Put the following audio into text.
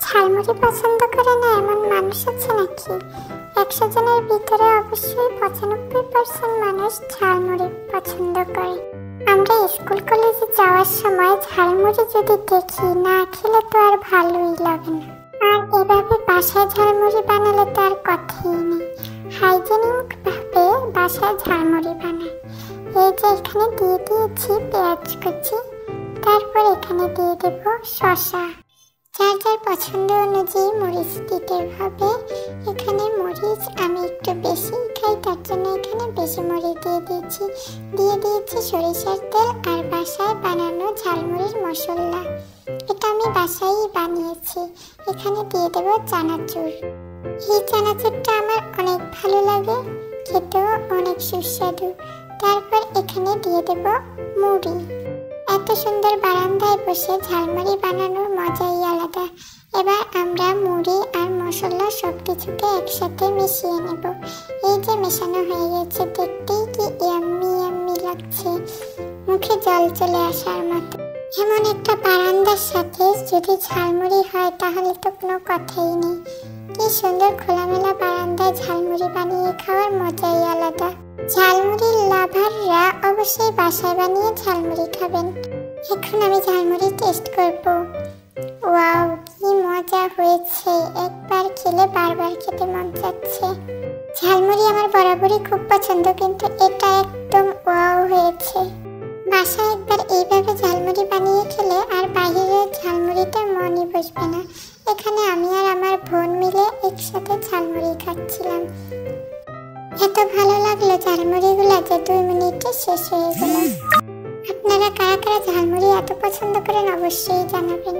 ঝালমুড়ি পছন্দ করে না এমন মানুষ আছে নাকি? 100 জনের ভিতরে অবশ্যই 95% মানুষ ঝালমুড়ি পছন্দ করে। আমরা স্কুল কলেজে যাওয়ার সময় ঝালমুড়ি যদি দেখি, না খেলে তো আর ভালোই লাগে না। আর এভাবে বাসায় ঝালমুড়ি বানালে তো আর কথাই নেই। হাইজেনিক ভাবে বাসায় ঝালমুড়ি বানায়। এই যে এখানে দিয়ে দিয়েছি পেঁয়াজ কুচি, তারপর এখানে দিয়ে দেব শসা। যার যার পছন্দ অনুযায়ী মরিচ দিতে হবে। এখানে মরিচ আমি একটু বেশি খাই, তার জন্য এখানে বেশি মরিচ দিয়ে দিয়েছি সরিষার তেল আর বাসায় বানানো ঝালমুড়ির মশলা। এটা আমি বাসায়ই বানিয়েছি। এখানে দিয়ে দেব চানাচুর। এই চানাচুরটা আমার অনেক ভালো লাগে, খেতেও অনেক সুস্বাদু। তারপর এখানে দিয়ে দেব মুড়ি। এত সুন্দর বারান্দায় বসে ঝালমুড়ি বানানোর মজাই আলাদা। এবার আমরা মুড়ি আর মশলা সবকিছুকে একসাথে মিশিয়ে নেব। এই যে মেশানো হয়ে গেছে, দেখতেই কি ইয়াম্মি ইয়াম্মি লাগছে, মুখে জল চলে আসার মতো। এমন একটা বারান্দার সাথে যদি ঝালমুড়ি হয় তাহলে তো কোনো কথাই নেই। কি সুন্দর খোলামেলা বারান্দায় ঝালমুড়ি বানিয়ে খাওয়ার মজাই আলাদা। ঝালমুড়ির লাভাররা অবশ্যই বাসায় বানিয়ে ঝালমুড়ি খাবেন। এখন আমি ঝালমুড়ি টেস্ট করব। ওয়াও, কি মজা হয়েছে! একবার খেলে বারবার খেতে মন যাচ্ছে। ঝালমুড়ি আমার বরাবরই খুব পছন্দ, কিন্তু এটা একদম ওয়াও হয়েছে। বাসায় একবার এইভাবে ঝালমুড়ি বানিয়ে খেলে আর বাইরের ঝালমুড়িতে মনই বসবে না। এখানে আমি আর আমার বোন মিলে একসাথে ঝালমুড়ি খাচ্ছিলাম। এত ভালো লাগলো ঝালমুড়িগুলো যে 2 মিনিটে শেষ হয়ে গেল। আপনারা কারা কারা ঝালমুড়ি এত পছন্দ করেন অবশ্যই জানাবেন।